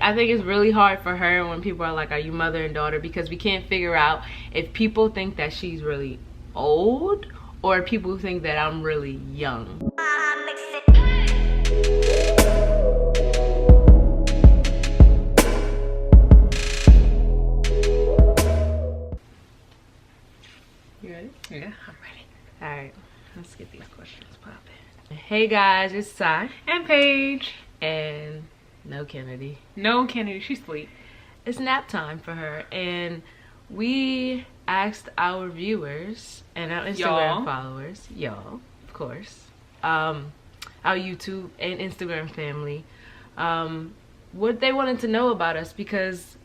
I think it's really hard for her when people are like, are you mother and daughter? Because we can't figure out if people think that she's really old or people think that I'm really young. You ready? Yeah, I'm ready. Alright, let's get these questions popping. Hey guys, it's Sai. And Paige. And no Kennedy. No Kennedy, she's asleep. It's nap time for her. And we asked our viewers and our Instagram followers, y'all, of course, our YouTube and Instagram family, what they wanted to know about us, because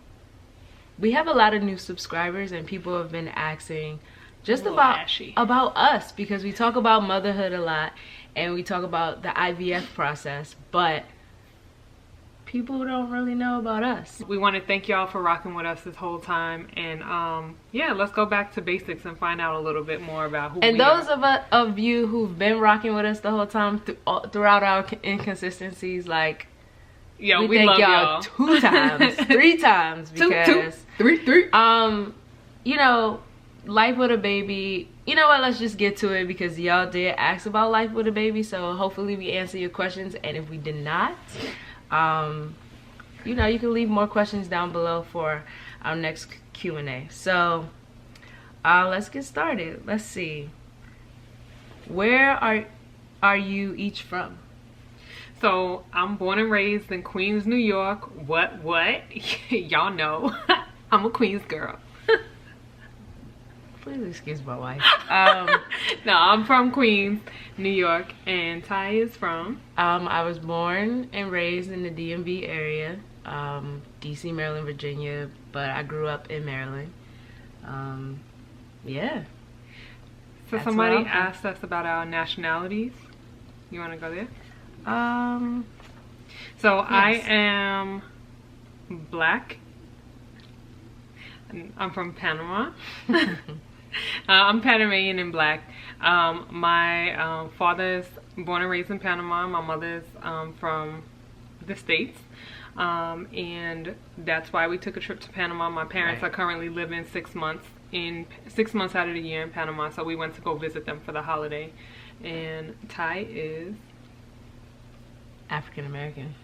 we have a lot of new subscribers and people have been asking just about us, because we talk about motherhood a lot and we talk about the IVF process, but people don't really know about us. We want to thank y'all for rocking with us this whole time, and yeah, let's go back to basics and find out a little bit more about who and we those are. of you who've been rocking with us the whole time throughout our inconsistencies, like, yo, we thank love y'all 2 times 3 times, because three. You know, life with a baby, you know what, let's just get to it, because y'all did ask about life with a baby, so hopefully we answer your questions. And if we did not, you know, you can leave more questions down below for our next Q&A. So let's get started. Let's see, where are you each from? So I'm born and raised in Queens, New York. What? Y'all know I'm a Queens girl. Please excuse my wife. No, I'm from Queens, New York, and Ty is from? I was born and raised in the DMV area, DC, Maryland, Virginia, but I grew up in Maryland. Yeah. So That's somebody asked us about our nationalities. You want to go there? So yes. I am black. I'm from Panama. I'm Panamanian and black. My father's born and raised in Panama. My mother's from the States. And that's why we took a trip to Panama. My parents are currently living 6 months out of the year in Panama. So we went to go visit them for the holiday. And Ty is African American.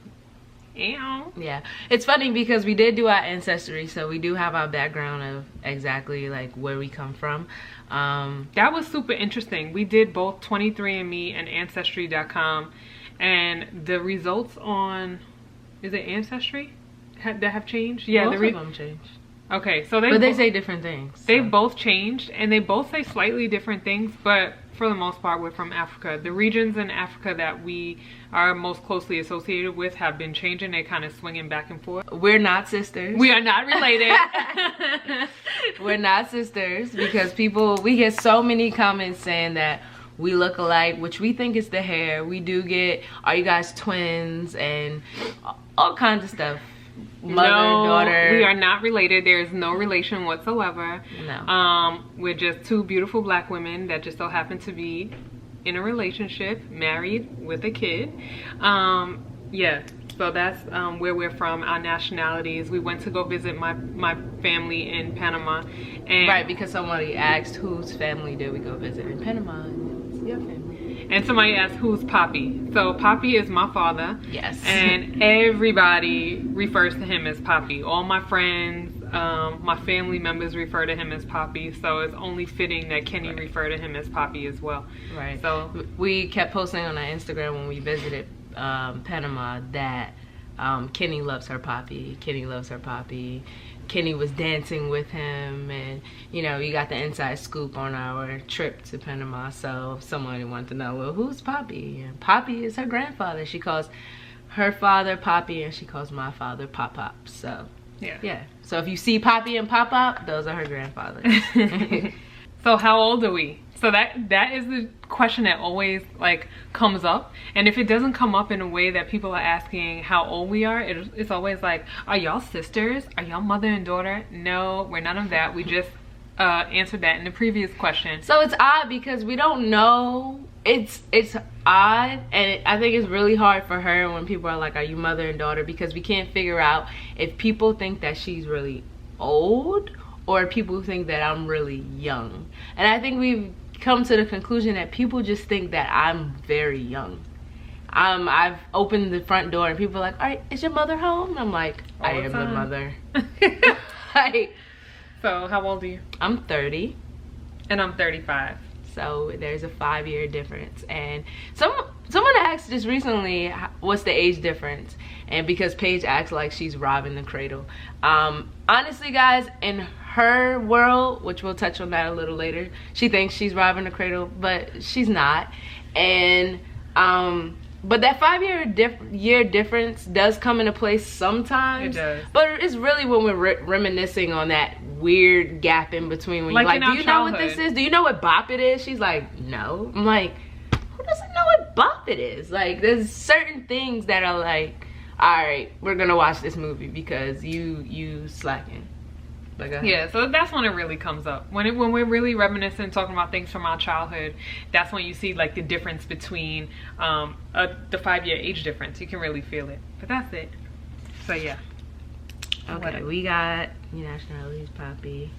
Ew. Yeah, it's funny because we did do our ancestry, so we do have our background of exactly like where we come from. That was super interesting. We did both 23andMe and Ancestry.com, and the results on, is it Ancestry that have changed? Yeah, both of them changed. Okay, so they say different things. So. They've both changed, and they both say slightly different things, but for the most part, we're from Africa. The regions in Africa that we are most closely associated with have been changing. They're kind of swinging back and forth. We're not sisters. We are not related. We're not sisters, because we get so many comments saying that we look alike, which we think is the hair. We do get, are you guys twins, and all kinds of stuff. Mother, daughter. We are not related. There is no relation whatsoever. No. We're just 2 beautiful black women that just so happen to be in a relationship, married with a kid. Yeah, so that's where we're from. Our nationalities. We went to go visit my family in Panama. And right, because somebody asked whose family did we go visit in Panama, and it's your family. And somebody asked, who's Poppy? So Poppy is my father. Yes. And everybody refers to him as Poppy. All my friends, my family members refer to him as Poppy. So it's only fitting that Kenny refer to him as Poppy as well. Right. So we kept posting on our Instagram when we visited Panama that Kenny loves her Poppy. Kenny loves her Poppy. Kenny was dancing with him, and you know, you got the inside scoop on our trip to Panama. So someone wanted to know, well, who's Poppy? And Poppy is her grandfather. She calls her father Poppy, and she calls my father Pop Pop. So yeah. So if you see Poppy and Pop Pop, those are her grandfathers. So how old are we? So that is the question that always like comes up, and if it doesn't come up in a way that people are asking how old we are, it's always like, are y'all sisters? Are y'all mother and daughter? No, we're none of that. We just answered that in the previous question. So it's odd because we don't know it's odd, and I think it's really hard for her when people are like, are you mother and daughter, because we can't figure out if people think that she's really old or people think that I'm really young. And I think we've come to the conclusion that people just think that I'm very young. I've opened the front door and people are like, all right, is your mother home? And I'm like, I am the mother. Like, so how old are you? I'm 30. And I'm 35. So there's a 5-year difference. And someone asked just recently, what's the age difference? And because Paige acts like she's robbing the cradle. Honestly, guys, in her world, which we'll touch on that a little later, she thinks she's robbing the cradle, but she's not. And but that 5-year difference does come into place sometimes. It does. But it's really when we're reminiscing on that weird gap in between, when you're like, do you know what this is? Do you know what bop it is? She's like, no. I'm like, who doesn't know what bop it is? Like, there's certain things that are like, all right, we're gonna watch this movie because you slacking. Like, yeah, so that's when it really comes up. When we're really reminiscing, talking about things from our childhood, that's when you see like the difference between the 5-year age difference. You can really feel it. But that's it. So yeah. Okay, we got nationalities, Poppy.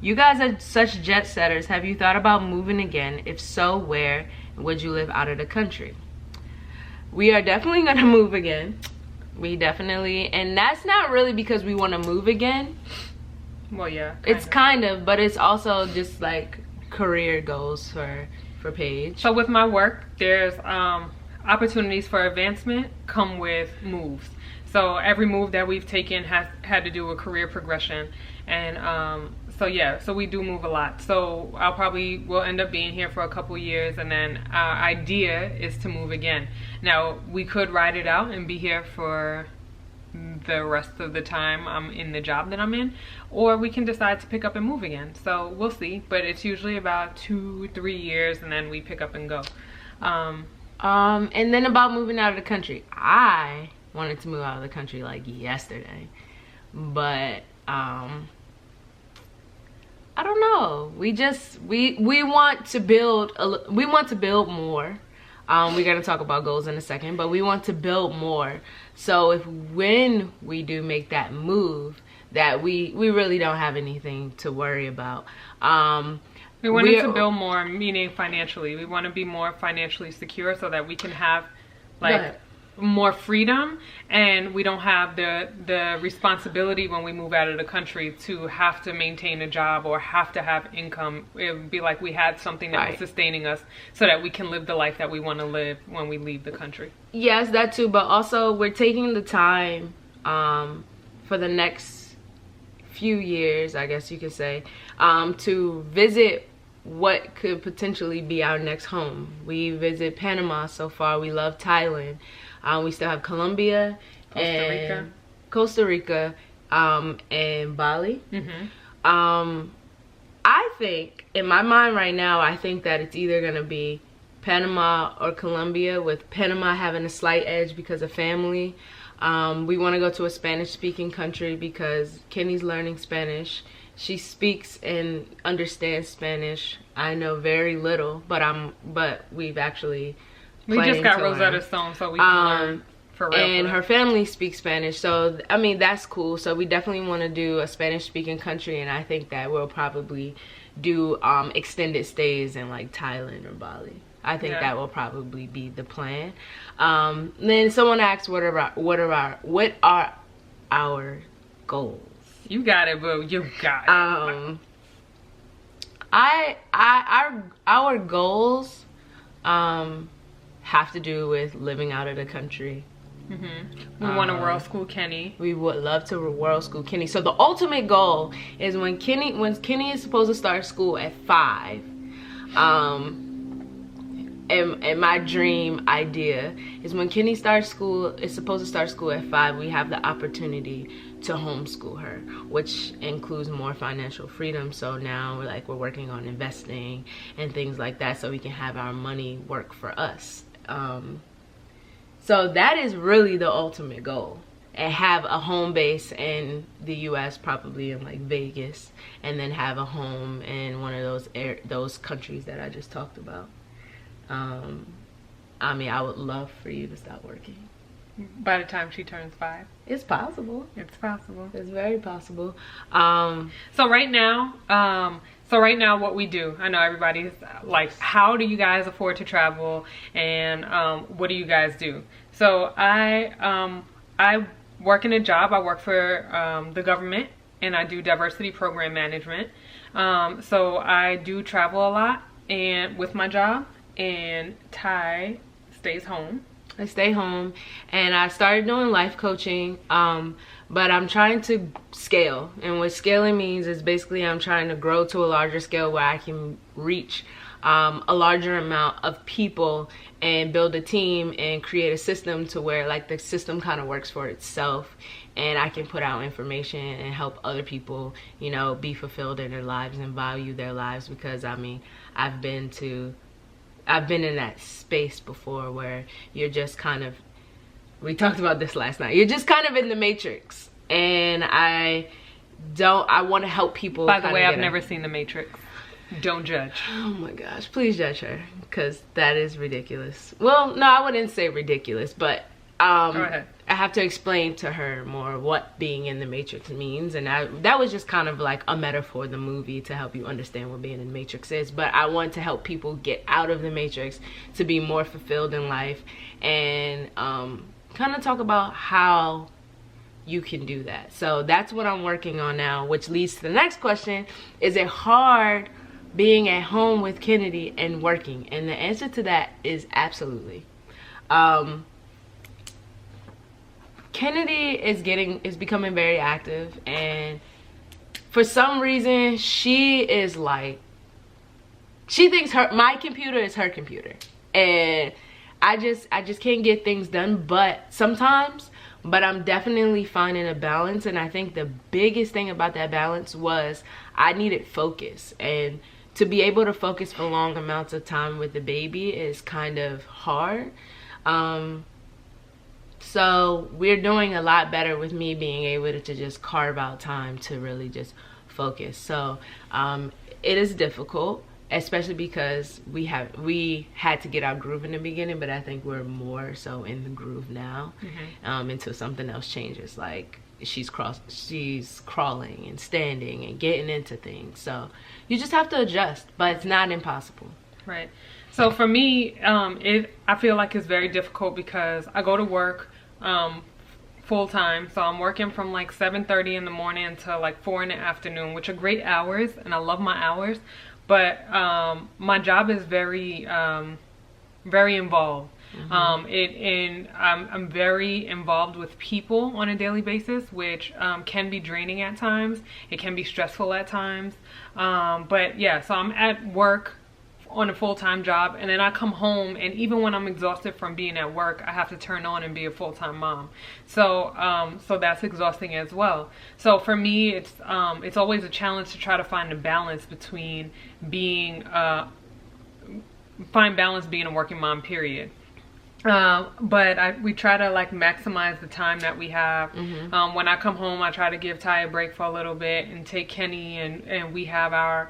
You guys are such jet setters. Have you thought about moving again? If so, where? Would you live out of the country? We are definitely gonna move again. We definitely, and that's not really because we want to move again. Well, yeah, it's kind of, but it's also just like career goals for Paige. So with my work, there's opportunities for advancement come with moves. So every move that we've taken has had to do with career progression. And so yeah, so we do move a lot. So we'll end up being here for a couple years, and then our idea is to move again. Now, we could ride it out and be here for the rest of the time I'm in the job that I'm in, or we can decide to pick up and move again. So we'll see, but it's usually about 2-3 years, and then we pick up and go. And then about moving out of the country, I wanted to move out of the country like yesterday, but I don't know, we want to build more. We're gonna talk about goals in a second, but we want to build more. So when we do make that move, that we really don't have anything to worry about. We wanted to build more, meaning financially. We want to be more financially secure so that we can have like more freedom, and we don't have the responsibility when we move out of the country to have to maintain a job or have to have income. It would be like we had something that was sustaining us so that we can live the life that we want to live when we leave the country. Yes, that too, but also we're taking the time for the next few years, I guess you could say, to visit what could potentially be our next home. We visit Panama so far. We love Thailand. We still have Colombia, Costa Rica, and Bali. I think, in my mind right now, I think that it's either gonna be Panama or Colombia, with Panama having a slight edge because of family. We want to go to a Spanish-speaking country because Kenny's learning Spanish. She speaks and understands Spanish. I know very little, but we've actually we just got Rosetta Stone, so we can learn for real. And her family speaks Spanish, so I mean that's cool. So we definitely want to do a Spanish-speaking country, and I think that we'll probably do extended stays in like Thailand or Bali. I think that will probably be the plan. Then someone asked, what are our goals? You got it, boo. You got it. Our goals have to do with living out of the country. We want to world school Kenny. We would love to world school Kenny. So the ultimate goal is when Kenny is supposed to start school at 5. And my dream idea is when Kenny is supposed to start school at 5, we have the opportunity to homeschool her, which includes more financial freedom. So now we're working on investing and things like that, so we can have our money work for us. So that is really the ultimate goal, and have a home base in the US, probably in like Vegas, and then have a home in one of those countries that I just talked about. I mean, I would love for you to stop working. By the time she turns 5. It's possible. It's possible. It's very possible. So right now, what we do, I know everybody's like, how do you guys afford to travel, and what do you guys do? So I work in a job. I work for the government, and I do diversity program management. So I do travel a lot and with my job, and Ty stays home. I stay home, and I started doing life coaching, but I'm trying to scale. And what scaling means is basically I'm trying to grow to a larger scale where I can reach a larger amount of people and build a team and create a system to where like the system kind of works for itself, and I can put out information and help other people, you know, be fulfilled in their lives and value their lives. Because I mean, I've been in that space before where you're just kind of, we talked about this last night, you're just kind of in the matrix, and I want to help people. By the way, I've never seen the Matrix. Don't judge. Oh my gosh, please judge her, because that is ridiculous. Well, no, I wouldn't say ridiculous, but go ahead. I have to explain to her more what being in the Matrix means, and that was just kind of like a metaphor, the movie, to help you understand what being in the Matrix is. But I want to help people get out of the Matrix to be more fulfilled in life, and kind of talk about how you can do that. So that's what I'm working on now, which leads to the next question: is it hard being at home with Kennedy and working? And the answer to that is absolutely. Kennedy is becoming very active, and for some reason she is like, she thinks my computer is her computer, and I just can't get things done but sometimes. But I'm definitely finding a balance, and I think the biggest thing about that balance was I needed focus, and to be able to focus for long amounts of time with the baby is kind of hard. So we're doing a lot better with me being able to just carve out time to really just focus. So it is difficult, especially because we had to get our groove in the beginning, but I think we're more so in the groove now, until something else changes. Like she's crawling and standing and getting into things. So you just have to adjust, but it's not impossible. Right. So for me, I feel like it's very difficult because I go to work full time. So I'm working from like 7:30 in the morning until like 4 in the afternoon, which are great hours, and I love my hours. But my job is very involved. I'm very involved with people on a daily basis, which can be draining at times. It can be stressful at times. But yeah, so I'm at work on a full-time job, and then I come home, and even when I'm exhausted from being at work, I have to turn on and be a full-time mom. So so that's exhausting as well. So for me, it's always a challenge to try to find a balance between being being a working mom, period. But we try to like maximize the time that we have. When I come home, I try to give Ty a break for a little bit and take Kenny, and we have our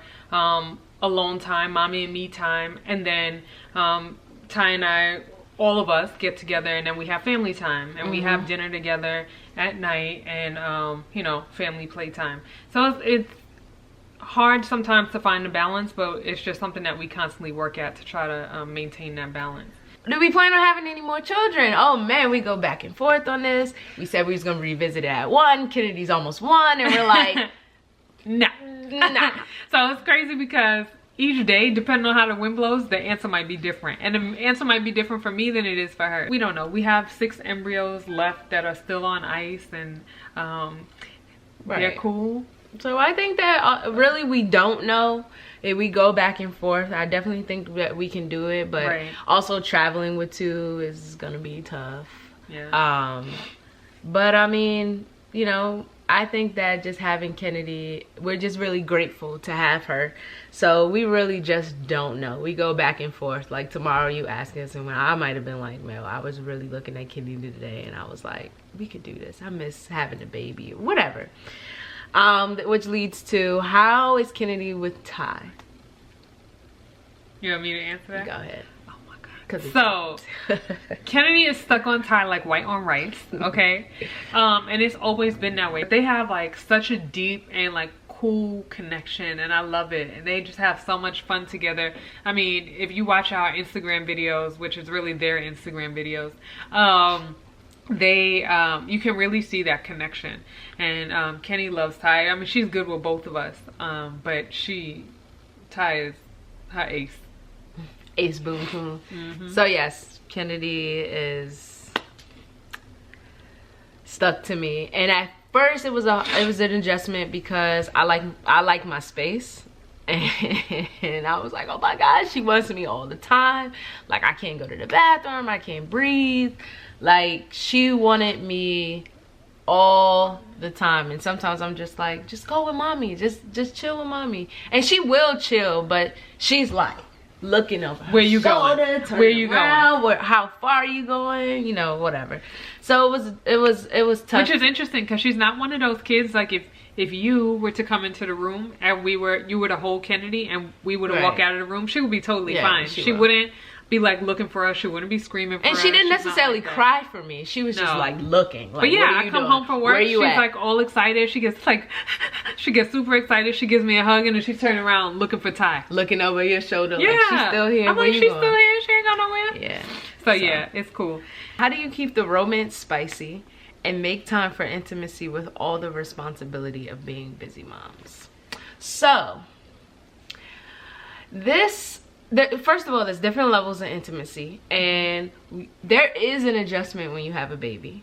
alone time, mommy and me time, and then Ty and I, all of us, get together, and then we have family time, and we have dinner together at night, and you know, family playtime. So it's hard sometimes to find a balance, but it's just something that we constantly work at to try to maintain that balance. Do we plan on having any more children? Oh man, we go back and forth on this. We said we was gonna revisit it at 1. Kennedy's almost 1, and we're like, nah. So it's crazy because each day, depending on how the wind blows, the answer might be different, and the answer might be different for me than it is for her. We don't know. We have 6 embryos left that are still on ice, and they're cool. So I think that really we don't know. If we go back and forth, I definitely think that we can do it, but also traveling with 2 is gonna be tough. Yeah. But I mean, you know, I think that just having Kennedy, we're just really grateful to have her. So we really just don't know. We go back and forth. Like tomorrow you ask us, and when I might have been like, Mel, I was really looking at Kennedy today, and I was like, we could do this. I miss having a baby, or whatever. Which leads to, how is Kennedy with Ty? You want me to answer that? Go ahead. Oh my So Kennedy is stuck on Ty like white on rice, okay? And it's always been that way. They have like such a deep and like cool connection, and I love it. And they just have so much fun together. I mean, if you watch our Instagram videos, which is really their Instagram videos, you can really see that connection. And Kenny loves Ty. I mean, she's good with both of us, but Ty is her ace. Ace boom boom. So yes, Kennedy is stuck to me, and at first it was an adjustment because I like my space, and I was like, oh my gosh, she wants me all the time. Like, I can't go to the bathroom, I can't breathe. Like, she wanted me all the time, and sometimes I'm just like, just go with mommy, just chill with mommy, and she will chill, but she's like looking over her where you shoulder, going, where you going, how far are you going, you know, whatever. So it was tough, which is interesting because she's not one of those kids like if you were to come into the room and you were to hold Kennedy and we were to walk out of the room, she would be totally fine. She wouldn't be like looking for us, she wouldn't be screaming for us. And she didn't necessarily cry for me. She was just like looking. Like, but yeah, I come home from work, she's like all excited. She gets super excited. She gives me a hug and then she's turning around looking for Ty. Looking over your shoulder like she's still here. I'm like, she's still here, she ain't gone nowhere. Yeah. So yeah, it's cool. How do you keep the romance spicy and make time for intimacy with all the responsibility of being busy moms? So, first of all, there's different levels of intimacy, and there is an adjustment when you have a baby.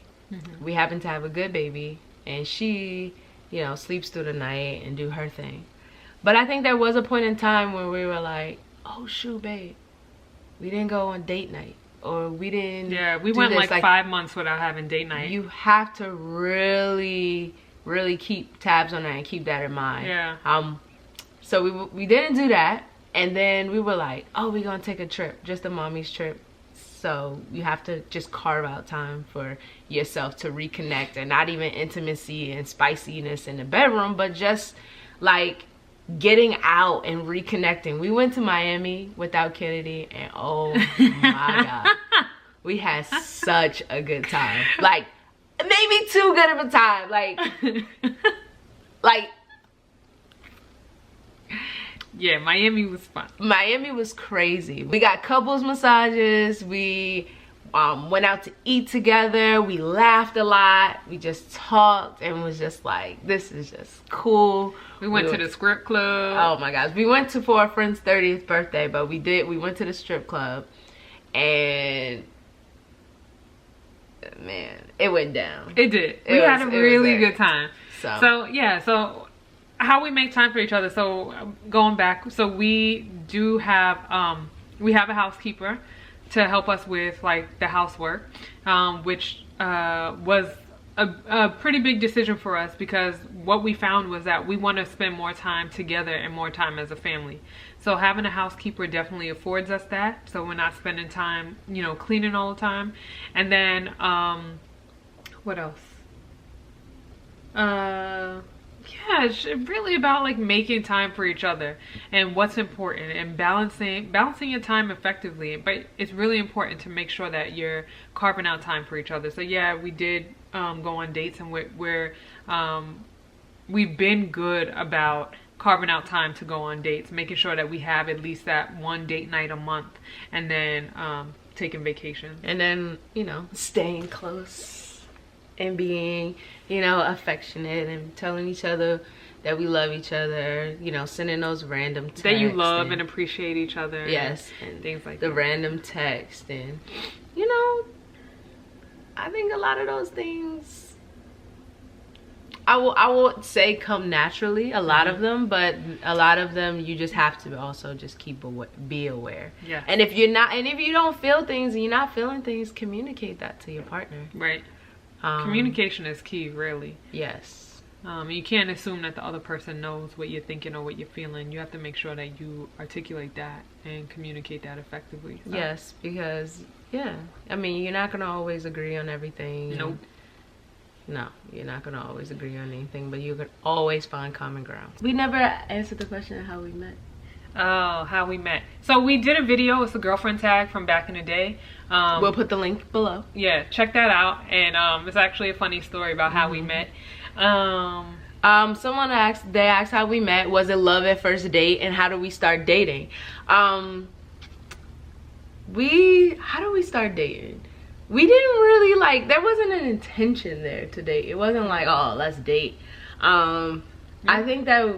We happen to have a good baby, and she, you know, sleeps through the night and do her thing. But I think there was a point in time where we were like, oh shoot, babe, we didn't go on date night, or we didn't. Yeah, we went like 5 months without having date night. You have to really keep tabs on that and keep that in mind. Yeah. So we didn't do that. And then we were like, oh, we're going to take a trip, just a mommy's trip. So you have to just carve out time for yourself to reconnect, and not even intimacy and spiciness in the bedroom, but just like getting out and reconnecting. We went to Miami without Kennedy, and oh my God, we had such a good time. Like, maybe too good of a time. Like, yeah, Miami was fun. Miami was crazy. We got couples massages. We went out to eat together. We laughed a lot. We just talked and was just like, this is just cool. We went to the strip club. Oh my gosh. We went for a friend's 30th birthday, but we went to the strip club, and man, it went down. It did. We had a really good time. So yeah, so how we make time for each other. So going back, so we do have a housekeeper to help us with like the housework, which was a pretty big decision for us, because what we found was that we want to spend more time together and more time as a family. So having a housekeeper definitely affords us that, so we're not spending time, you know, cleaning all the time. And then what else? Yeah, it's really about like making time for each other and what's important, and balancing your time effectively. But it's really important to make sure that you're carving out time for each other. So yeah, we did go on dates, and we've been good about carving out time to go on dates, making sure that we have at least that one date night a month, and then taking vacations, and then, you know, staying close and being, you know, affectionate and telling each other that we love each other, you know, sending those random texts that you love and appreciate each other. Yes, and things like the that. Random text, and you know, I think a lot of those things I won't say come naturally, a lot of them, but a lot of them you just have to also just be aware. Yeah. And if you don't feel things and you're not feeling things, communicate that to your partner. Right. Communication is key, really. Yes. You can't assume that the other person knows what you're thinking or what you're feeling. You have to make sure that you articulate that and communicate that effectively. So. Yes, because, yeah, I mean, you're not going to always agree on everything. Nope. No, you're not going to always agree on anything, but you can always find common ground. We never answered the question of how we met. Oh, how we met. So we did a video. It's a girlfriend tag from back in the day. We'll put the link below. Yeah, check that out. And it's actually a funny story about how we met. Someone asked, they asked how we met. Was it love at first date? And how do we start dating? How do we start dating? We didn't really like, there wasn't an intention there to date. It wasn't like, oh, let's date. I think that,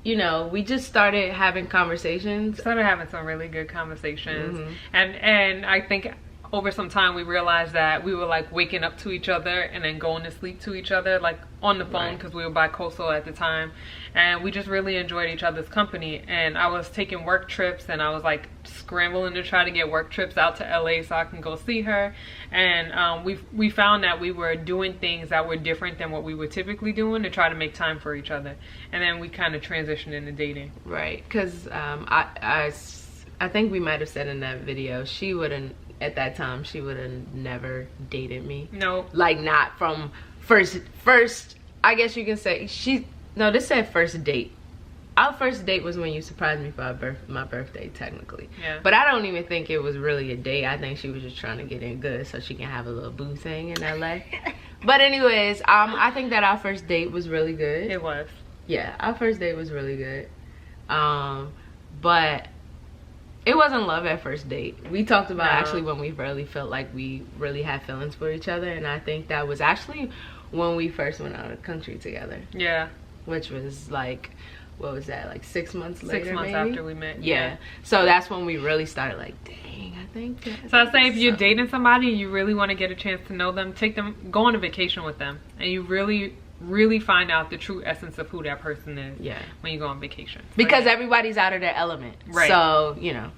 you know, we just started having conversations. Started having some really good conversations. And I think over some time we realized that we were like waking up to each other and then going to sleep to each other, like on the phone, because we were bi-coastal at the time. And we just really enjoyed each other's company. And I was taking work trips, and I was like scrambling to try to get work trips out to LA so I can go see her. And we found that we were doing things that were different than what we were typically doing to try to make time for each other. And then we kind of transitioned into dating. Right, because I think we might have said in that video, she wouldn't, at that time, she would have never dated me. No. Like, not from first, I guess you can say, no, this said first date. Our first date was when you surprised me for my birthday, technically. Yeah. But I don't even think it was really a date. I think she was just trying to get in good so she can have a little boo thing in LA. But anyways, I think that our first date was really good. It was. Yeah, our first date was really good. But it wasn't love at first date. We talked about actually when we really felt like we really had feelings for each other. And I think that was actually when we first went out of the country together. Yeah. Which was like, what was that, like 6 months later? 6 months maybe? after we met. Yeah. So that's when we really started like, dang, I think. So I say if you're dating somebody and you really want to get a chance to know them, go on a vacation with them, and you really find out the true essence of who that person is. Yeah. When you go on vacation. Because everybody's out of their element. Right. So, you know.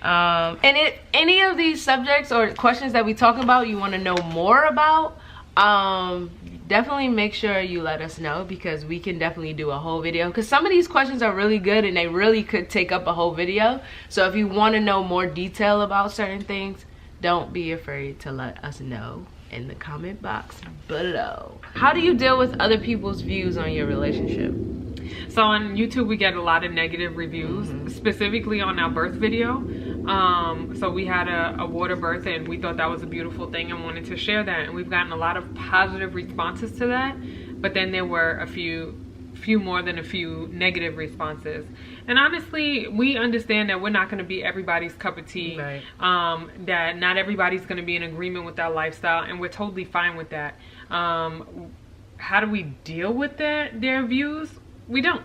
And any of these subjects or questions that we talk about you want to know more about, definitely make sure you let us know, because we can definitely do a whole video, because some of these questions are really good and they really could take up a whole video. So if you want to know more detail about certain things, don't be afraid to let us know in the comment box below. How do you deal with other people's views on your relationship? So on YouTube we get a lot of negative reviews, specifically on our birth video. So we had a water birth, and we thought that was a beautiful thing and wanted to share that, and we've gotten a lot of positive responses to that. But then there were a few more than a few negative responses. And honestly, we understand that we're not going to be everybody's cup of tea. Right. That not everybody's going to be in agreement with our lifestyle, and we're totally fine with that. How do we deal with their views? We don't.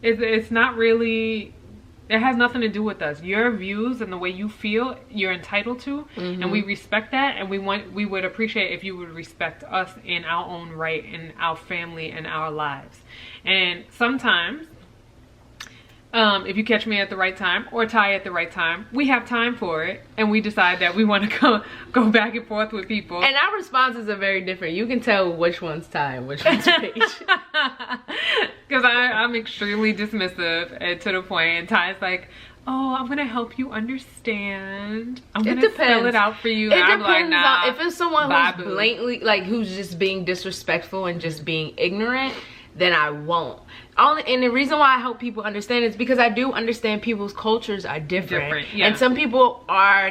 It's not really, it has nothing to do with us. Your views and the way you feel, you're entitled to, and we respect that. And we would appreciate if you would respect us in our own right, in our family and our lives. And sometimes, if you catch me at the right time or Ty at the right time, we have time for it, and we decide that we want to go back and forth with people. And our responses are very different. You can tell which one's Ty and which one's Paige. Because I'm extremely dismissive and to the point, and Ty's like, oh, I'm gonna help you understand. I'm gonna spell it out for you. It I'm depends like, nah, on if it's someone who's blatantly, like, who's just being disrespectful and just being ignorant, then I won't. And the reason why I help people understand is because I do understand people's cultures are different. Yeah. And some people are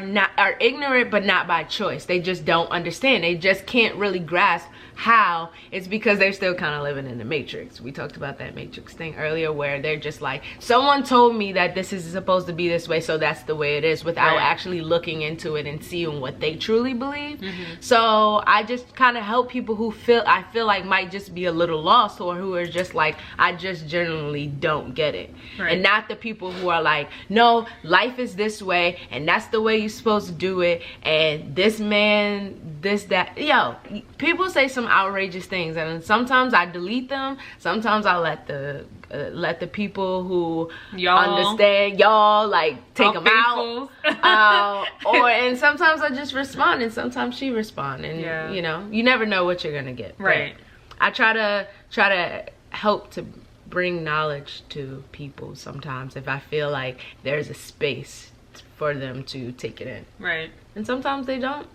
ignorant, but not by choice. They just don't understand. They just can't really grasp how. It's because they're still kind of living in the matrix. We talked about that matrix thing earlier, where they're just like, someone told me that this is supposed to be this way, so that's the way it is, without actually looking into it and seeing what they truly believe. So I just kind of help people who I feel like might just be a little lost, or who are just like, I just generally don't get it. And not the people who are like, no, life is this way and that's the way you're supposed to do it, and this man, this, that. Yo, people say some outrageous things, and sometimes I delete them, sometimes I let the people who understand, y'all, like, take them out. And sometimes I just respond, and sometimes she respond, and you know, you never know what you're gonna get. Right. But I try to help to bring knowledge to people sometimes, if I feel like there's a space for them to take it in. Right. And sometimes they don't.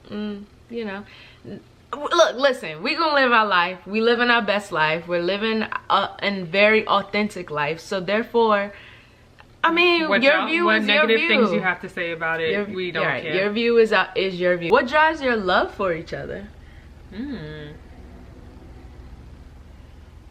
You know, look, listen, we gonna live our life. We living our best life. We're living a very authentic life. So therefore, I mean, your view what is your negative view. things you have to say about it, we don't care. Your view is your view. What drives your love for each other?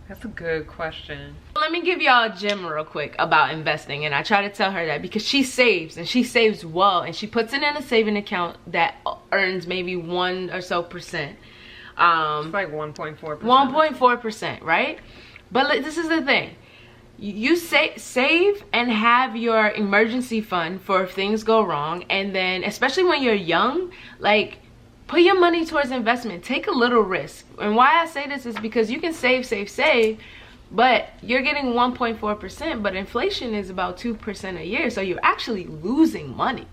That's a good question. Let me give y'all a gem real quick about investing, and I try to tell her that because she saves, and she saves well, and she puts it in a saving account that earns maybe 1% or so. It's like 1.4%. 1.4%, right? But this is the thing. You save and have your emergency fund for if things go wrong, and then especially when you're young, like, put your money towards investment. Take a little risk. And why I say this is because you can save, but you're getting 1.4%, but inflation is about 2% a year, so you're actually losing money.